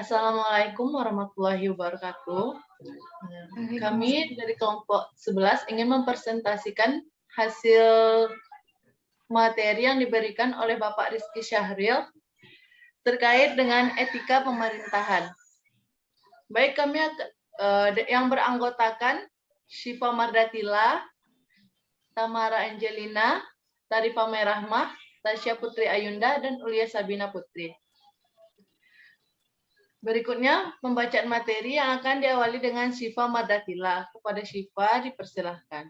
Assalamualaikum warahmatullahi wabarakatuh. Kami dari kelompok 11 ingin mempresentasikan hasil materi yang diberikan oleh Bapak Rizky Syahril terkait dengan etika pemerintahan. Baik, kami yang beranggotakan Syifa Mardatila, Tamara Angelina, Tarifa Merahmah, Tasya Putri Ayunda, dan Ulia Sabina Putri. Berikutnya, pembacaan materi yang akan diawali dengan Syifa Mardatila. Kepada Syifa, dipersilahkan.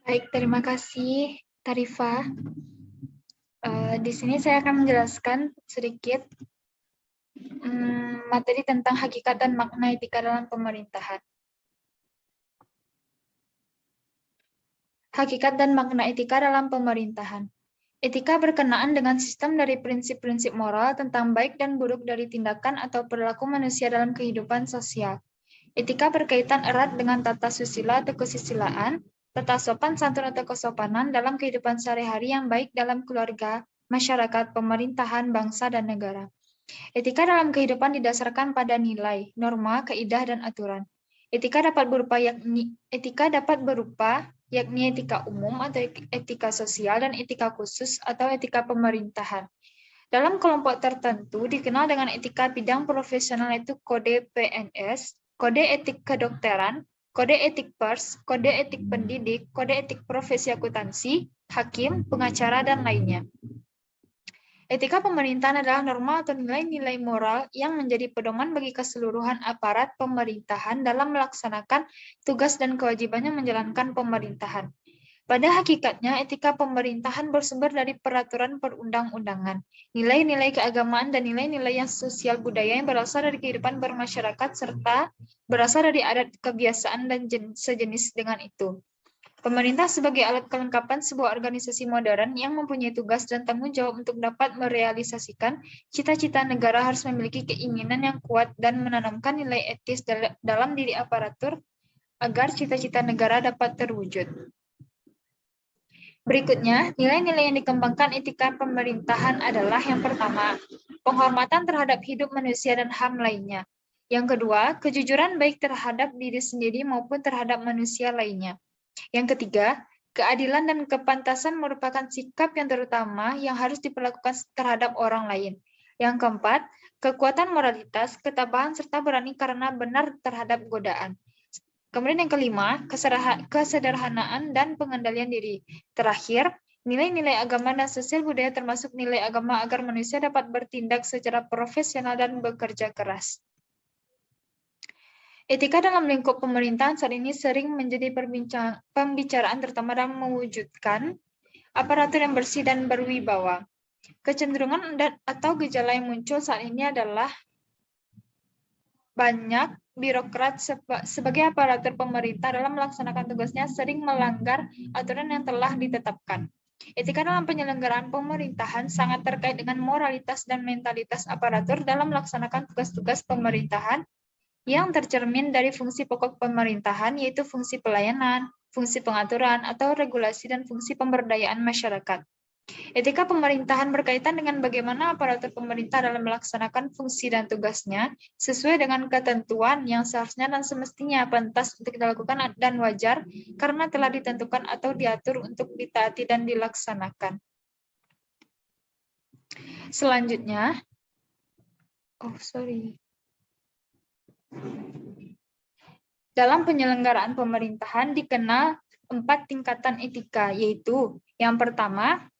Baik, terima kasih, Tarifa. Di sini saya akan menjelaskan sedikit materi tentang hakikat dan makna etika dalam pemerintahan. Hakikat dan makna etika dalam pemerintahan. Etika berkenaan dengan sistem dari prinsip-prinsip moral tentang baik dan buruk dari tindakan atau perilaku manusia dalam kehidupan sosial. Etika berkaitan erat dengan tata susila atau kesusilaan, tata sopan santun atau kesopanan dalam kehidupan sehari-hari yang baik dalam keluarga, masyarakat, pemerintahan, bangsa, dan negara. Etika dalam kehidupan didasarkan pada nilai, norma, kaidah, dan aturan. Etika dapat berupa yakni etika umum atau etika sosial dan etika khusus atau etika pemerintahan. Dalam kelompok tertentu dikenal dengan etika bidang profesional yaitu kode PNS, kode etik kedokteran, kode etik pers, kode etik pendidik, kode etik profesi akuntansi, hakim, pengacara, dan lainnya. Etika pemerintahan adalah norma atau nilai-nilai moral yang menjadi pedoman bagi keseluruhan aparat pemerintahan dalam melaksanakan tugas dan kewajibannya menjalankan pemerintahan. Pada hakikatnya, etika pemerintahan bersumber dari peraturan perundang-undangan, nilai-nilai keagamaan, dan nilai-nilai yang sosial budaya yang berasal dari kehidupan bermasyarakat serta berasal dari adat kebiasaan dan sejenis dengan itu. Pemerintah sebagai alat kelengkapan sebuah organisasi modern yang mempunyai tugas dan tanggung jawab untuk dapat merealisasikan cita-cita negara harus memiliki keinginan yang kuat dan menanamkan nilai etis dalam diri aparatur agar cita-cita negara dapat terwujud. Berikutnya, nilai-nilai yang dikembangkan etika pemerintahan adalah yang pertama, penghormatan terhadap hidup manusia dan HAM lainnya. Yang kedua, kejujuran baik terhadap diri sendiri maupun terhadap manusia lainnya. Yang ketiga, keadilan dan kepantasan merupakan sikap yang terutama yang harus diperlakukan terhadap orang lain. Yang keempat, kekuatan moralitas, ketabahan serta berani karena benar terhadap godaan. Kemudian yang kelima, kesederhanaan dan pengendalian diri. Terakhir, nilai-nilai agama dan sosial budaya termasuk nilai agama agar manusia dapat bertindak secara profesional dan bekerja keras. Etika dalam lingkup pemerintahan saat ini sering menjadi pembicaraan terutama dalam mewujudkan aparatur yang bersih dan berwibawa. Kecenderungan atau gejala yang muncul saat ini adalah banyak birokrat sebagai aparatur pemerintah dalam melaksanakan tugasnya sering melanggar aturan yang telah ditetapkan. Etika dalam penyelenggaraan pemerintahan sangat terkait dengan moralitas dan mentalitas aparatur dalam melaksanakan tugas-tugas pemerintahan yang tercermin dari fungsi pokok pemerintahan, yaitu fungsi pelayanan, fungsi pengaturan, atau regulasi, dan fungsi pemberdayaan masyarakat. Etika pemerintahan berkaitan dengan bagaimana aparatur pemerintah dalam melaksanakan fungsi dan tugasnya sesuai dengan ketentuan yang seharusnya dan semestinya pantas untuk dilakukan dan wajar karena telah ditentukan atau diatur untuk ditaati dan dilaksanakan. Selanjutnya, dalam penyelenggaraan pemerintahan dikenal 4 tingkatan etika, yaitu yang pertama,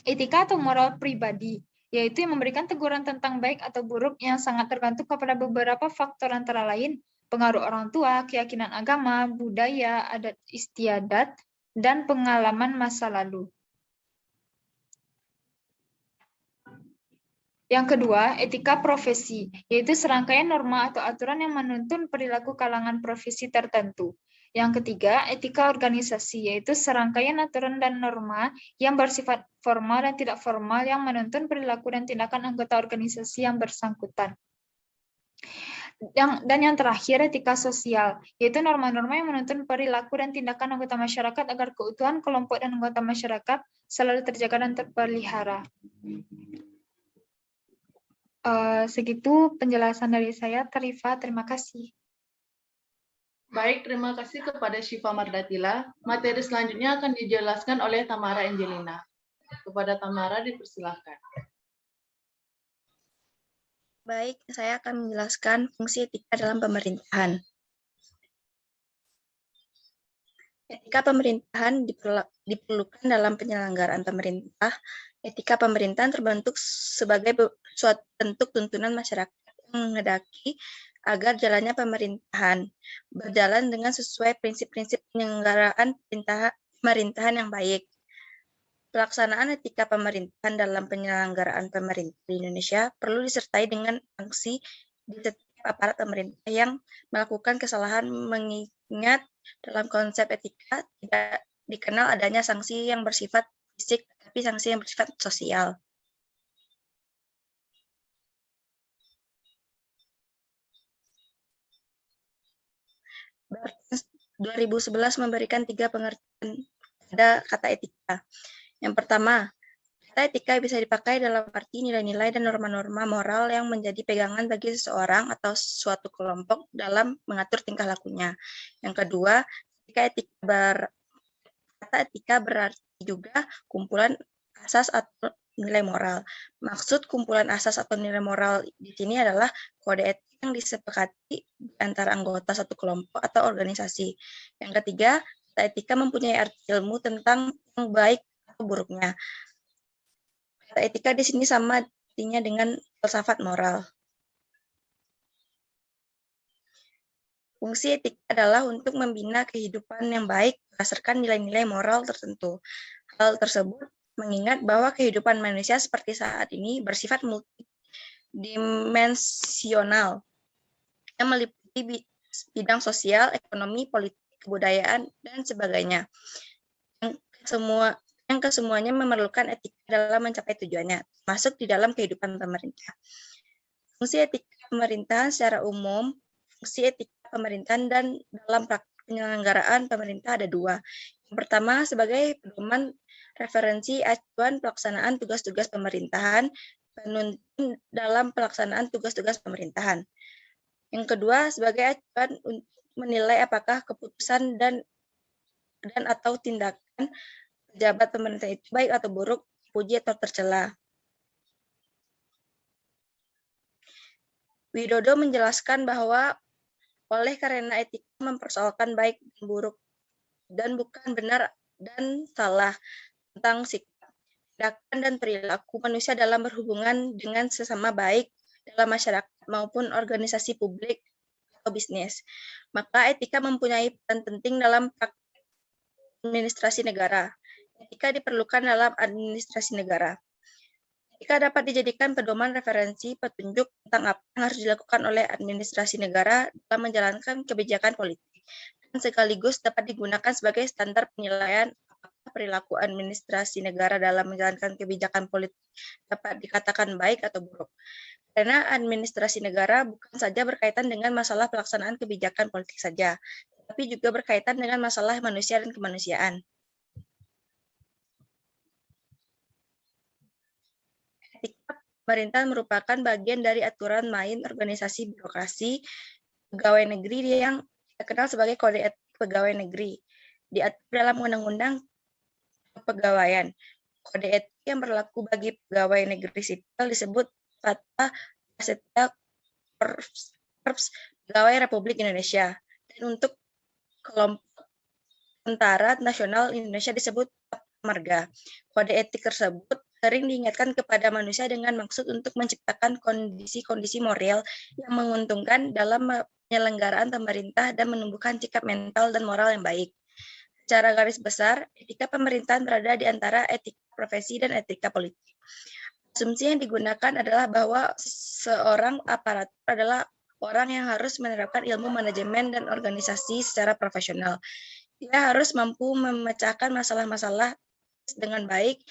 etika atau moral pribadi, yaitu yang memberikan teguran tentang baik atau buruk yang sangat tergantung kepada beberapa faktor antara lain pengaruh orang tua, keyakinan agama, budaya, adat istiadat, dan pengalaman masa lalu. Yang kedua, etika profesi, yaitu serangkaian norma atau aturan yang menuntun perilaku kalangan profesi tertentu. Yang ketiga, etika organisasi, yaitu serangkaian aturan dan norma yang bersifat formal dan tidak formal yang menuntun perilaku dan tindakan anggota organisasi yang bersangkutan. Dan yang terakhir, etika sosial, yaitu norma-norma yang menuntun perilaku dan tindakan anggota masyarakat agar keutuhan kelompok dan anggota masyarakat selalu terjaga dan terpelihara. Segitu penjelasan dari saya, Terifa. Terima kasih. Baik, terima kasih kepada Syifa Mardatila. Materi selanjutnya akan dijelaskan oleh Tamara Angelina. Kepada Tamara dipersilahkan. Baik, saya akan menjelaskan fungsi etika dalam pemerintahan. Etika pemerintahan diperlukan dalam penyelenggaraan pemerintah. Etika pemerintahan terbentuk sebagai suatu bentuk tuntunan masyarakat yang menghendaki agar jalannya pemerintahan berjalan dengan sesuai prinsip-prinsip penyelenggaraan pemerintahan yang baik. Pelaksanaan etika pemerintahan dalam penyelenggaraan pemerintah di Indonesia perlu disertai dengan sanksi di setiap aparat pemerintah yang melakukan kesalahan, mengingat dalam konsep etika tidak dikenal adanya sanksi yang bersifat fisik, tapi sanksi yang bersifat sosial. Barthes 2011 memberikan 3 pengertian pada kata etika. Yang pertama, kata etika bisa dipakai dalam arti nilai-nilai dan norma-norma moral yang menjadi pegangan bagi seseorang atau suatu kelompok dalam mengatur tingkah lakunya. Yang kedua, kata etika berarti juga kumpulan asas atau nilai moral. Maksud kumpulan asas atau nilai moral di sini adalah kode etik yang disepakati antara anggota satu kelompok atau organisasi. Yang ketiga, kata etika mempunyai arti ilmu tentang yang baik atau buruknya. Kata etika di sini sama artinya dengan filsafat moral. Fungsi etika adalah untuk membina kehidupan yang baik berdasarkan nilai-nilai moral tertentu. Hal tersebut mengingat bahwa kehidupan manusia seperti saat ini bersifat multidimensional yang meliputi bidang sosial, ekonomi, politik, kebudayaan, dan sebagainya. Yang kesemuanya memerlukan etika dalam mencapai tujuannya, masuk di dalam kehidupan pemerintah. Fungsi etika pemerintahan secara umum, fungsi etika pemerintahan dan dalam praktik penyelenggaraan pemerintah ada 2. Yang pertama, sebagai pedoman referensi acuan pelaksanaan tugas-tugas pemerintahan, penuntun dalam pelaksanaan tugas-tugas pemerintahan. Yang kedua, sebagai acuan untuk menilai apakah keputusan dan atau tindakan pejabat pemerintah itu baik atau buruk, puji atau tercela. Widodo menjelaskan bahwa oleh karena etika mempersoalkan baik dan buruk dan bukan benar dan salah tentang sikap, tindakan, dan perilaku manusia dalam berhubungan dengan sesama baik dalam masyarakat maupun organisasi publik atau bisnis. Maka etika mempunyai peran penting dalam administrasi negara. Etika diperlukan dalam administrasi negara. Etika dapat dijadikan pedoman referensi petunjuk tentang apa yang harus dilakukan oleh administrasi negara dalam menjalankan kebijakan politik, dan sekaligus dapat digunakan sebagai standar penilaian apakah perilaku administrasi negara dalam menjalankan kebijakan politik dapat dikatakan baik atau buruk. Karena administrasi negara bukan saja berkaitan dengan masalah pelaksanaan kebijakan politik saja, tapi juga berkaitan dengan masalah manusia dan kemanusiaan. Etika pemerintahan merupakan bagian dari aturan main organisasi birokrasi pegawai negeri yang dikenal sebagai Kode Etik Pegawai Negeri, diatur dalam Undang-Undang Kepegawaian. Kode etik yang berlaku bagi pegawai negeri sipil disebut Fatwa Prasetya Korps Pegawai Republik Indonesia, dan untuk kelompok tentara nasional Indonesia disebut Marga. Kode etik tersebut sering diingatkan kepada manusia dengan maksud untuk menciptakan kondisi-kondisi moral yang menguntungkan dalam penyelenggaraan pemerintah dan menumbuhkan sikap mental dan moral yang baik. Secara garis besar, etika pemerintahan berada di antara etika profesi dan etika politik. Asumsi yang digunakan adalah bahwa seorang aparatur adalah orang yang harus menerapkan ilmu manajemen dan organisasi secara profesional. Dia harus mampu memecahkan masalah-masalah dengan baik,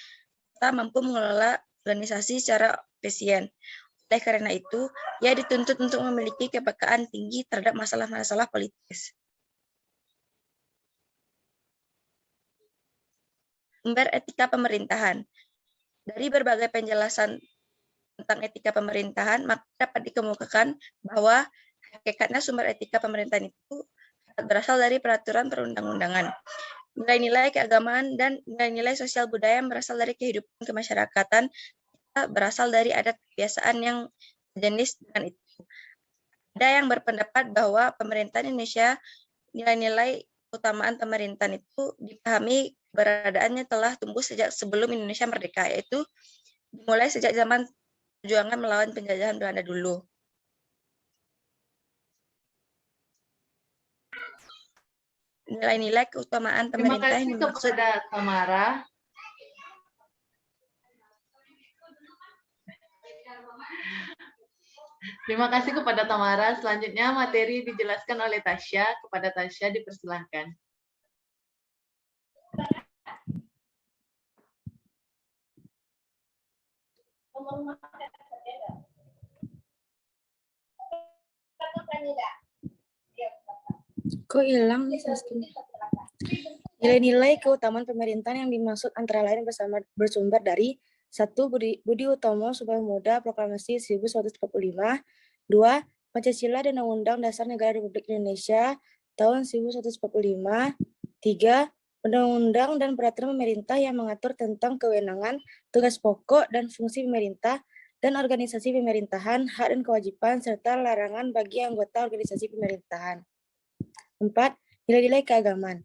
serta mampu mengelola organisasi secara efisien. Oleh karena itu, ia dituntut untuk memiliki kepekaan tinggi terhadap masalah-masalah politis. Sumber etika pemerintahan. Dari berbagai penjelasan tentang etika pemerintahan, maka dapat dikemukakan bahwa hakikatnya sumber etika pemerintahan itu berasal dari peraturan perundang-undangan. Nilai-nilai keagamaan dan nilai-nilai sosial budaya yang berasal dari kehidupan kemasyarakatan berasal dari adat kebiasaan yang sejenis dengan itu. Ada yang berpendapat bahwa pemerintahan Indonesia, nilai-nilai keutamaan pemerintahan itu dipahami keberadaannya telah tumbuh sejak sebelum Indonesia merdeka, yaitu dimulai sejak zaman perjuangan melawan penjajahan Belanda dulu. Nilai-nilai keutamaan Terima pemerintah yang kasih dimaksud. kepada Tamara. Terima kasih kepada Tamara. Selanjutnya materi dijelaskan oleh Tasya. Kepada Tasya dipersilahkan. Kok hilang nih sistem? Nilai-nilai keutamaan pemerintahan yang dimaksud antara lain bersumber dari 1. Budi Utomo Sumpah Proklamasi 1945, 2. Pancasila dan Undang-Undang Dasar Negara Republik Indonesia tahun 1945, 3. Undang-undang dan peraturan pemerintah yang mengatur tentang kewenangan, tugas pokok dan fungsi pemerintah dan organisasi pemerintahan, hak dan kewajiban, serta larangan bagi anggota organisasi pemerintahan. 4. Nilai-nilai keagamaan.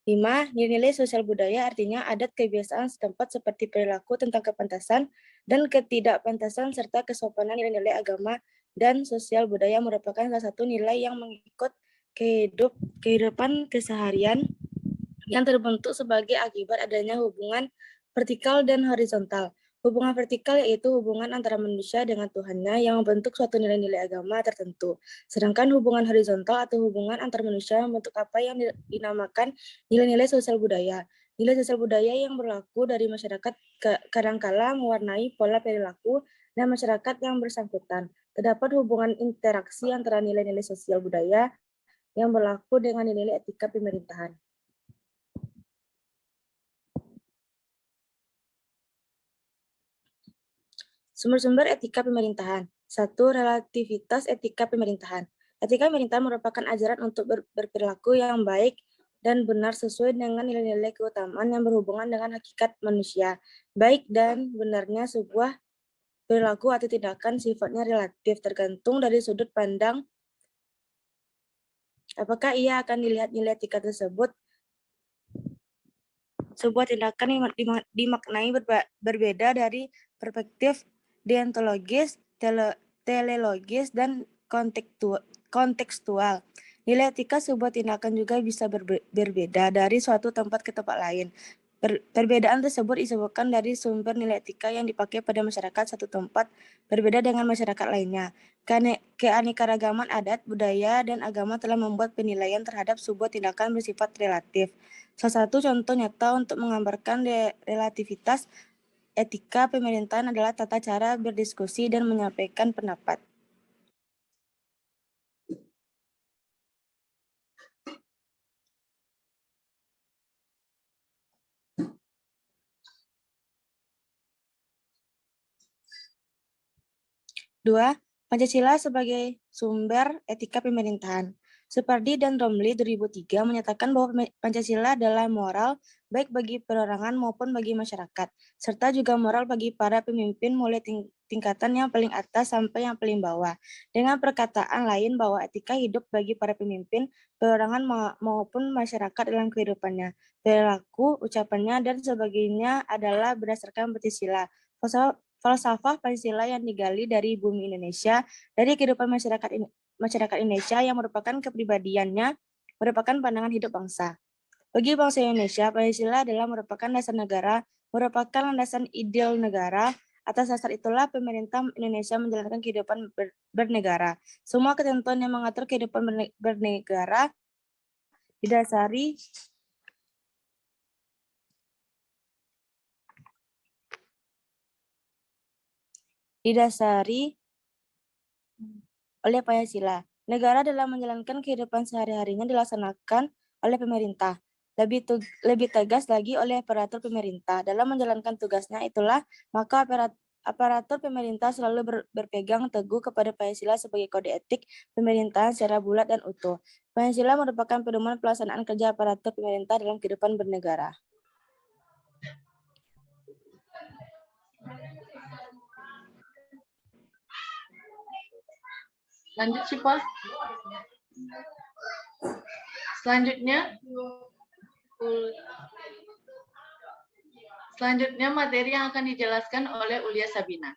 5. Nilai-nilai sosial budaya artinya adat kebiasaan setempat seperti perilaku tentang kepantasan dan ketidakpantasan serta kesopanan. Nilai-nilai agama dan sosial budaya merupakan salah satu nilai yang mengikut kehidupan keseharian yang terbentuk sebagai akibat adanya hubungan vertikal dan horizontal. Hubungan vertikal yaitu hubungan antara manusia dengan Tuhannya yang membentuk suatu nilai-nilai agama tertentu. Sedangkan hubungan horizontal atau hubungan antar manusia membentuk apa yang dinamakan nilai-nilai sosial budaya. Nilai sosial budaya yang berlaku dari masyarakat kadangkala mewarnai pola perilaku dan masyarakat yang bersangkutan. Terdapat hubungan interaksi antara nilai-nilai sosial budaya yang berlaku dengan nilai-nilai etika pemerintahan. Sumber-sumber etika pemerintahan. 1. Relativitas etika pemerintahan. Etika pemerintahan merupakan ajaran untuk berperilaku yang baik dan benar sesuai dengan nilai-nilai keutamaan yang berhubungan dengan hakikat manusia. Baik dan benarnya sebuah perilaku atau tindakan sifatnya relatif, tergantung dari sudut pandang apakah ia akan dilihat nilai etika tersebut. Sebuah tindakan dimaknai berbeda dari perspektif deontologis, teleologis, dan kontekstual. Nilai etika sebuah tindakan juga bisa berbeda dari suatu tempat ke tempat lain. Perbedaan tersebut disebabkan dari sumber nilai etika yang dipakai pada masyarakat satu tempat berbeda dengan masyarakat lainnya. Keanekaragaman adat, budaya, dan agama telah membuat penilaian terhadap sebuah tindakan bersifat relatif. Salah satu contoh nyata untuk menggambarkan relativitas etika pemerintahan adalah tata cara berdiskusi dan menyampaikan pendapat. Dua, Pancasila sebagai sumber etika pemerintahan. Supardi dan Romli 2003 menyatakan bahwa Pancasila adalah moral baik bagi perorangan maupun bagi masyarakat, serta juga moral bagi para pemimpin mulai tingkatan yang paling atas sampai yang paling bawah. Dengan perkataan lain bahwa etika hidup bagi para pemimpin, perorangan maupun masyarakat dalam kehidupannya. Perilaku, ucapannya, dan sebagainya adalah berdasarkan Pancasila. Falsafah Pancasila yang digali dari bumi Indonesia, dari kehidupan masyarakat Indonesia yang merupakan kepribadiannya, merupakan pandangan hidup bangsa. Bagi bangsa Indonesia, Pancasila adalah merupakan dasar negara, merupakan landasan ideal negara. Atas dasar itulah pemerintah Indonesia menjalankan kehidupan bernegara. Semua ketentuan yang mengatur kehidupan bernegara didasari oleh Pancasila. Negara dalam menjalankan kehidupan sehari-harinya dilaksanakan oleh pemerintah. Lebih tegas lagi oleh aparatur pemerintah. Dalam menjalankan tugasnya itulah, maka Aparatur pemerintah selalu berpegang teguh kepada Pancasila sebagai kode etik pemerintahan secara bulat dan utuh. Pancasila merupakan pedoman pelaksanaan kerja aparatur pemerintah dalam kehidupan bernegara. Lanjut, Syifa. Selanjutnya materi yang akan dijelaskan oleh Ulia Sabina.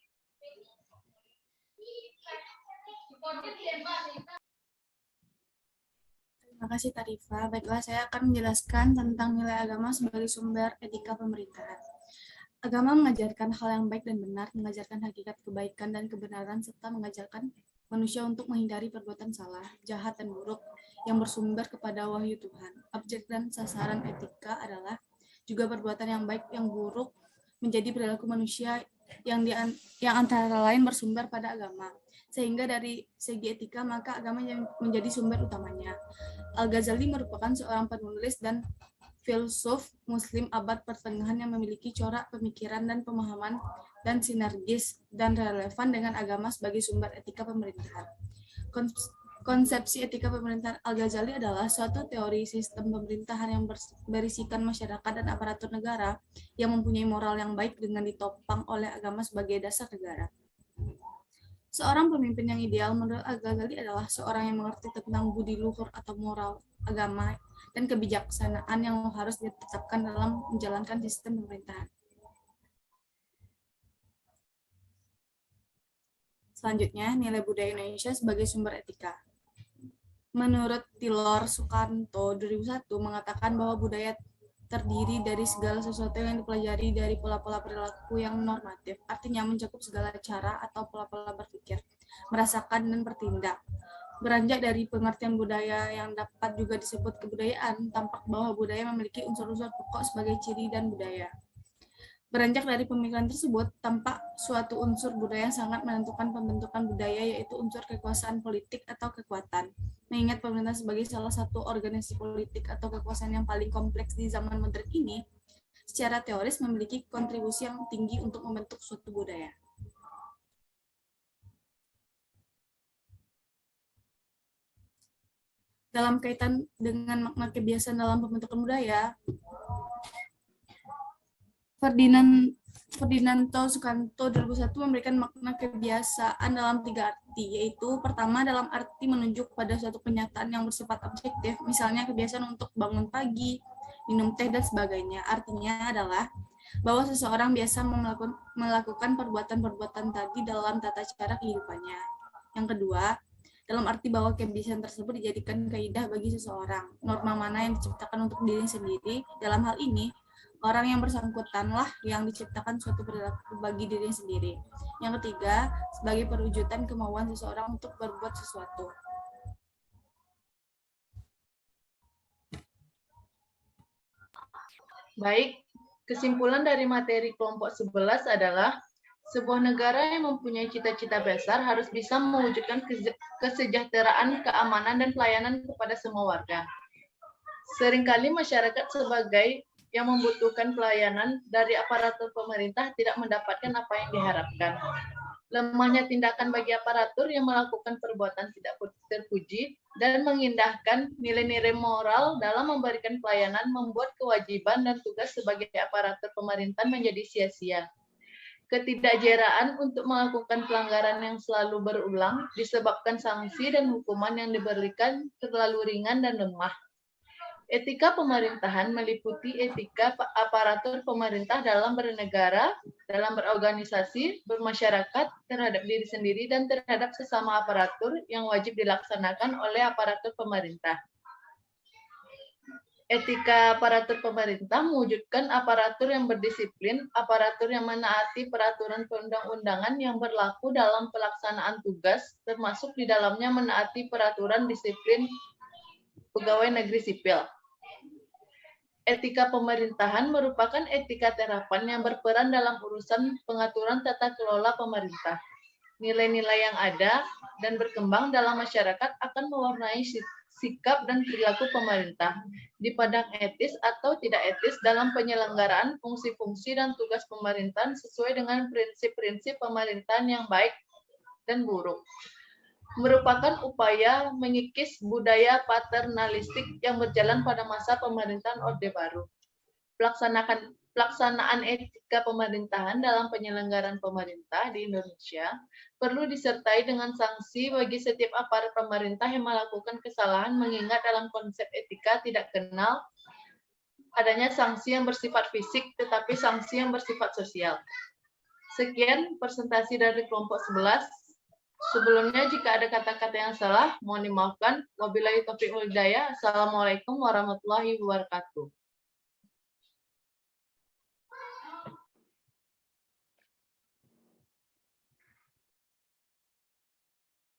Terima kasih Tarifa. Baiklah, saya akan menjelaskan tentang nilai agama sebagai sumber etika pemerintahan. Agama mengajarkan hal yang baik dan benar, mengajarkan hakikat kebaikan dan kebenaran, serta mengajarkan manusia untuk menghindari perbuatan salah, jahat, dan buruk yang bersumber kepada wahyu Tuhan. Objek dan sasaran etika adalah juga perbuatan yang baik, yang buruk, menjadi perilaku manusia yang antara lain bersumber pada agama. Sehingga dari segi etika, maka agama yang menjadi sumber utamanya. Al-Ghazali merupakan seorang penulis dan filsuf Muslim abad pertengahan yang memiliki corak pemikiran dan pemahaman dan sinergis dan relevan dengan agama sebagai sumber etika pemerintahan. Konsepsi etika pemerintahan Al-Ghazali adalah suatu teori sistem pemerintahan yang berisikan masyarakat dan aparatur negara yang mempunyai moral yang baik dengan ditopang oleh agama sebagai dasar negara. Seorang pemimpin yang ideal menurut Al-Ghazali adalah seorang yang mengerti tentang budi luhur atau moral, agama, dan kebijaksanaan yang harus ditetapkan dalam menjalankan sistem pemerintahan. Selanjutnya, nilai budaya Indonesia sebagai sumber etika. Menurut Tilor Sukanto 2001 mengatakan bahwa budaya terdiri dari segala sesuatu yang dipelajari dari pola-pola perilaku yang normatif, artinya mencakup segala cara atau pola-pola berpikir, merasakan, dan bertindak. Beranjak dari pengertian budaya yang dapat juga disebut kebudayaan, tampak bahwa budaya memiliki unsur-unsur pokok sebagai ciri dan budaya. Beranjak dari pemikiran tersebut, tampak suatu unsur budaya yang sangat menentukan pembentukan budaya, yaitu unsur kekuasaan politik atau kekuatan. Mengingat pemerintah sebagai salah satu organisasi politik atau kekuasaan yang paling kompleks di zaman modern ini, secara teoris memiliki kontribusi yang tinggi untuk membentuk suatu budaya. Dalam kaitan dengan makna kebiasaan dalam pembentukan budaya, Ferdinando Sukanto 2001 memberikan makna kebiasaan dalam 3 arti, yaitu pertama dalam arti menunjuk pada suatu kenyataan yang bersifat objektif, misalnya kebiasaan untuk bangun pagi, minum teh, dan sebagainya. Artinya adalah bahwa seseorang biasa melakukan perbuatan-perbuatan tadi dalam tata cara kehidupannya. Yang kedua, dalam arti bahwa kebiasaan tersebut dijadikan kaidah bagi seseorang. Norma mana yang diciptakan untuk diri sendiri, dalam hal ini, orang yang bersangkutanlah yang diciptakan suatu perilaku bagi diri sendiri. Yang ketiga, sebagai perwujudan kemauan seseorang untuk berbuat sesuatu. Baik, kesimpulan dari materi kelompok 11 adalah sebuah negara yang mempunyai cita-cita besar harus bisa mewujudkan kesejahteraan, keamanan, dan pelayanan kepada semua warga. Seringkali masyarakat sebagai yang membutuhkan pelayanan dari aparatur pemerintah tidak mendapatkan apa yang diharapkan. Lemahnya tindakan bagi aparatur yang melakukan perbuatan tidak terpuji dan mengindahkan nilai-nilai moral dalam memberikan pelayanan membuat kewajiban dan tugas sebagai aparatur pemerintah menjadi sia-sia. Ketidakjeraan untuk melakukan pelanggaran yang selalu berulang disebabkan sanksi dan hukuman yang diberikan terlalu ringan dan lemah. Etika pemerintahan meliputi etika aparatur pemerintah dalam bernegara, dalam berorganisasi, bermasyarakat, terhadap diri sendiri, dan terhadap sesama aparatur yang wajib dilaksanakan oleh aparatur pemerintah. Etika aparatur pemerintah mewujudkan aparatur yang berdisiplin, aparatur yang menaati peraturan perundang-undangan yang berlaku dalam pelaksanaan tugas, termasuk di dalamnya menaati peraturan disiplin pegawai negeri sipil. Etika pemerintahan merupakan etika terapan yang berperan dalam urusan pengaturan tata kelola pemerintah. Nilai-nilai yang ada dan berkembang dalam masyarakat akan mewarnai sikap dan perilaku pemerintah, dipandang etis atau tidak etis dalam penyelenggaraan fungsi-fungsi dan tugas pemerintahan sesuai dengan prinsip-prinsip pemerintahan yang baik dan buruk. Merupakan upaya mengikis budaya paternalistik yang berjalan pada masa pemerintahan Orde Baru. Pelaksanaan etika pemerintahan dalam penyelenggaraan pemerintah di Indonesia perlu disertai dengan sanksi bagi setiap aparat pemerintah yang melakukan kesalahan, mengingat dalam konsep etika tidak kenal adanya sanksi yang bersifat fisik, tetapi sanksi yang bersifat sosial. Sekian presentasi dari kelompok 11. Sebelumnya, jika ada kata-kata yang salah, mohon dimaafkan. Wabillahi taufiq wal hidayah. Assalamualaikum warahmatullahi wabarakatuh.